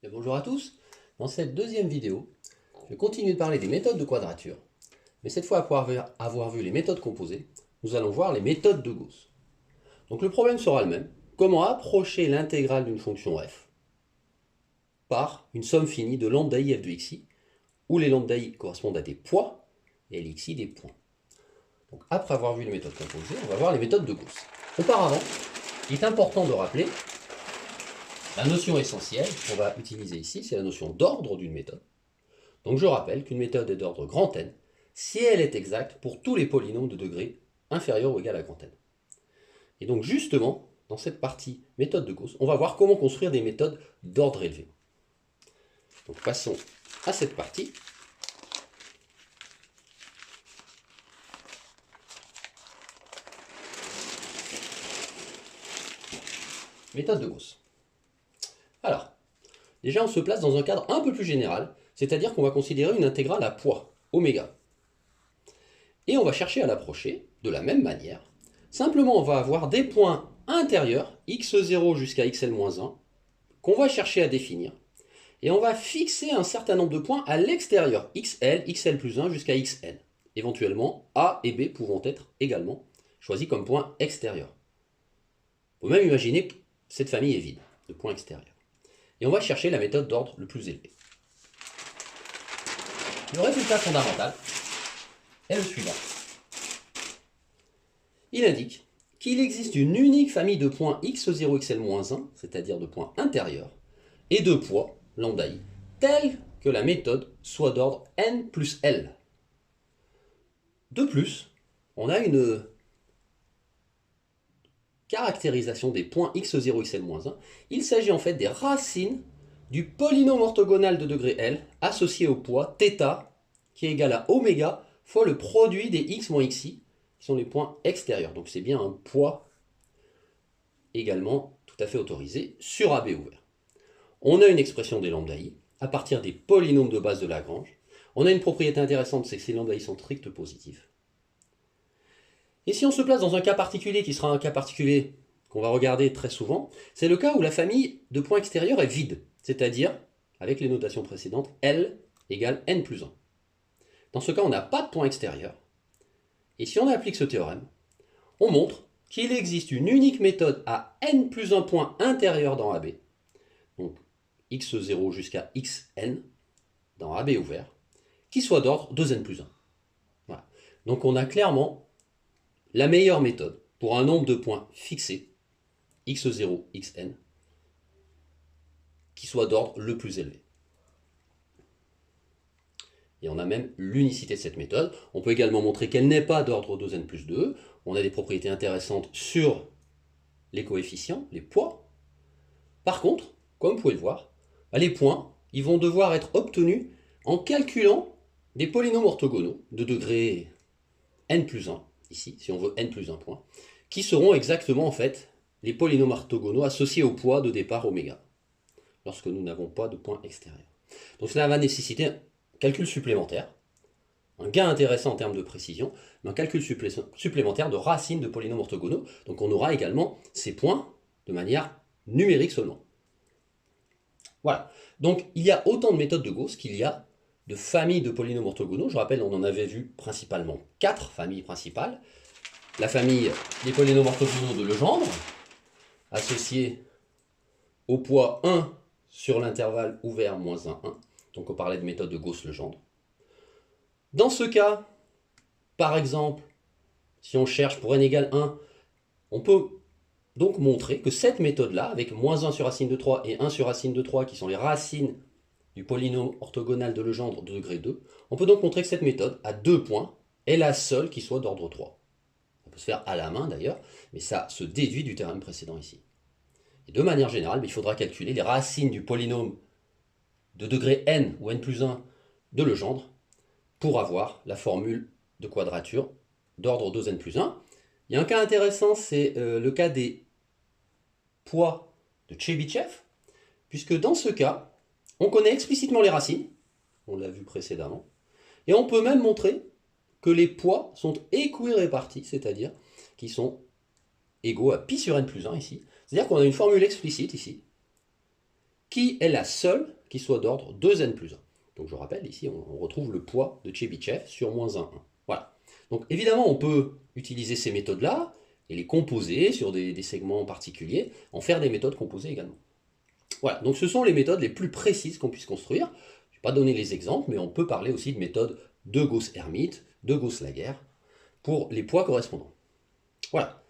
Bien, bonjour à tous. Dans cette deuxième vidéo, je vais continuer de parler des méthodes de quadrature. Mais cette fois, après avoir vu les méthodes composées, nous allons voir les méthodes de Gauss. Donc le problème sera le même. Comment approcher l'intégrale d'une fonction f par une somme finie de lambda i f de xi, où les lambda i correspondent à des poids et l'xi des points. Donc après avoir vu les méthodes composées, on va voir les méthodes de Gauss. Auparavant, il est important de rappeler la notion essentielle qu'on va utiliser ici, c'est la notion d'ordre d'une méthode. Donc je rappelle qu'une méthode est d'ordre grand N si elle est exacte pour tous les polynômes de degré inférieur ou égal à grand N. Et donc justement, dans cette partie méthode de Gauss, on va voir comment construire des méthodes d'ordre élevé. Donc passons à cette partie. Méthode de Gauss. Alors, déjà on se place dans un cadre un peu plus général, c'est-à-dire qu'on va considérer une intégrale à poids, oméga. Et on va chercher à l'approcher de la même manière. Simplement, on va avoir des points intérieurs, x0 jusqu'à xl-1, qu'on va chercher à définir. Et on va fixer un certain nombre de points à l'extérieur, xl, xl plus 1 jusqu'à xn. Éventuellement, a et b pouvant être également choisis comme points extérieurs. On peut même imaginer que cette famille est vide de points extérieurs. Et on va chercher la méthode d'ordre le plus élevé. Le résultat fondamental est le suivant. Il indique qu'il existe une unique famille de points x0, xl-1, c'est-à-dire de points intérieurs, et de poids, lambda i, tels que la méthode soit d'ordre n plus l. De plus, on a une caractérisation des points x0, xl-1. Il s'agit en fait des racines du polynôme orthogonal de degré L associé au poids θ qui est égal à oméga fois le produit des x moins xi qui sont les points extérieurs. Donc c'est bien un poids également tout à fait autorisé sur AB ouvert. On a une expression des lambda i à partir des polynômes de base de Lagrange. On a une propriété intéressante, c'est que ces lambda i sont stricts positifs. Et si on se place dans un cas particulier qui sera un cas particulier qu'on va regarder très souvent, c'est le cas où la famille de points extérieurs est vide, c'est-à-dire, avec les notations précédentes, L égale n plus 1. Dans ce cas, on n'a pas de point extérieur. Et si on applique ce théorème, on montre qu'il existe une unique méthode à n plus 1 point intérieur dans AB, donc x0 jusqu'à xn dans AB ouvert, qui soit d'ordre 2n plus 1. Voilà. Donc on a clairement la meilleure méthode pour un nombre de points fixé, x0, xn, qui soit d'ordre le plus élevé. Et on a même l'unicité de cette méthode. On peut également montrer qu'elle n'est pas d'ordre 2n plus 2. On a des propriétés intéressantes sur les coefficients, les poids. Par contre, comme vous pouvez le voir, les points ils vont devoir être obtenus en calculant des polynômes orthogonaux de degré n plus 1, ici, si on veut n plus 1 point, qui seront exactement en fait les polynômes orthogonaux associés au poids de départ oméga, lorsque nous n'avons pas de point extérieur. Donc cela va nécessiter un calcul supplémentaire, un gain intéressant en termes de précision, mais un calcul supplémentaire de racines de polynômes orthogonaux. Donc on aura également ces points de manière numérique seulement. Voilà. Donc il y a autant de méthodes de Gauss qu'il y a de familles de polynômes orthogonaux. Je rappelle, on en avait vu principalement 4 familles principales. La famille des polynômes orthogonaux de Legendre, associée au poids 1 sur l'intervalle ouvert moins 1, 1. Donc on parlait de méthode de Gauss-Legendre. Dans ce cas, par exemple, si on cherche pour n égale 1, on peut donc montrer que cette méthode-là, avec moins 1 sur racine de 3 et 1 sur racine de 3, qui sont les racines du polynôme orthogonal de Legendre de degré 2, on peut donc montrer que cette méthode, à 2 points, est la seule qui soit d'ordre 3. Ça peut se faire à la main d'ailleurs, mais ça se déduit du théorème précédent ici. Et de manière générale, il faudra calculer les racines du polynôme de degré n ou n plus 1 de Legendre pour avoir la formule de quadrature d'ordre 2n plus 1. Il y a un cas intéressant, c'est le cas des poids de Chebyshev, puisque dans ce cas, on connaît explicitement les racines, on l'a vu précédemment, et on peut même montrer que les poids sont équirépartis, c'est-à-dire qu'ils sont égaux à pi sur n plus 1 ici. C'est-à-dire qu'on a une formule explicite ici, qui est la seule qui soit d'ordre 2n plus 1. Donc je rappelle, ici on retrouve le poids de Chebyshev sur moins 1, 1. Voilà. Donc évidemment on peut utiliser ces méthodes-là et les composer sur des segments particuliers, en faire des méthodes composées également. Voilà, donc ce sont les méthodes les plus précises qu'on puisse construire. Je ne vais pas donner les exemples, mais on peut parler aussi de méthodes de Gauss-Hermite, de Gauss-Laguerre, pour les poids correspondants. Voilà.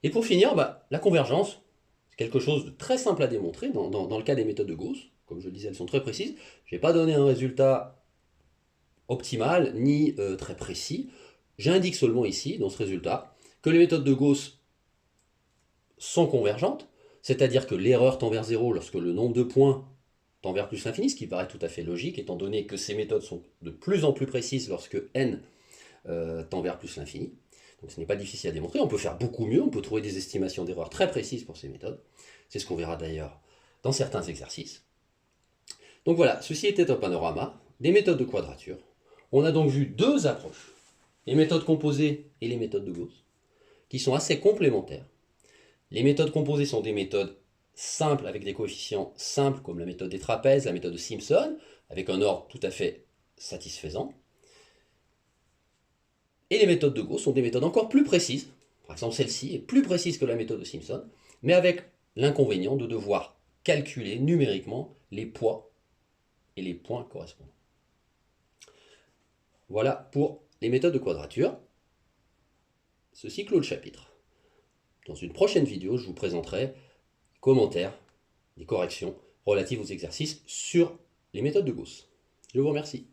Et pour finir, la convergence, c'est quelque chose de très simple à démontrer dans le cas des méthodes de Gauss. Comme je le disais, elles sont très précises. Je n'ai pas donné un résultat optimal, ni très précis. J'indique seulement ici, dans ce résultat, que les méthodes de Gauss sont convergentes, c'est-à-dire que l'erreur tend vers 0 lorsque le nombre de points tend vers plus l'infini, ce qui paraît tout à fait logique, étant donné que ces méthodes sont de plus en plus précises lorsque n tend vers plus l'infini. Donc ce n'est pas difficile à démontrer, on peut faire beaucoup mieux, on peut trouver des estimations d'erreur très précises pour ces méthodes. C'est ce qu'on verra d'ailleurs dans certains exercices. Donc voilà, ceci était un panorama des méthodes de quadrature. On a donc vu deux approches, les méthodes composées et les méthodes de Gauss, qui sont assez complémentaires. Les méthodes composées sont des méthodes simples avec des coefficients simples comme la méthode des trapèzes, la méthode de Simpson, avec un ordre tout à fait satisfaisant. Et les méthodes de Gauss sont des méthodes encore plus précises. Par exemple, celle-ci est plus précise que la méthode de Simpson, mais avec l'inconvénient de devoir calculer numériquement les poids et les points correspondants. Voilà pour les méthodes de quadrature. Ceci clôt le chapitre. Dans une prochaine vidéo, je vous présenterai des commentaires, des corrections relatives aux exercices sur les méthodes de Gauss. Je vous remercie.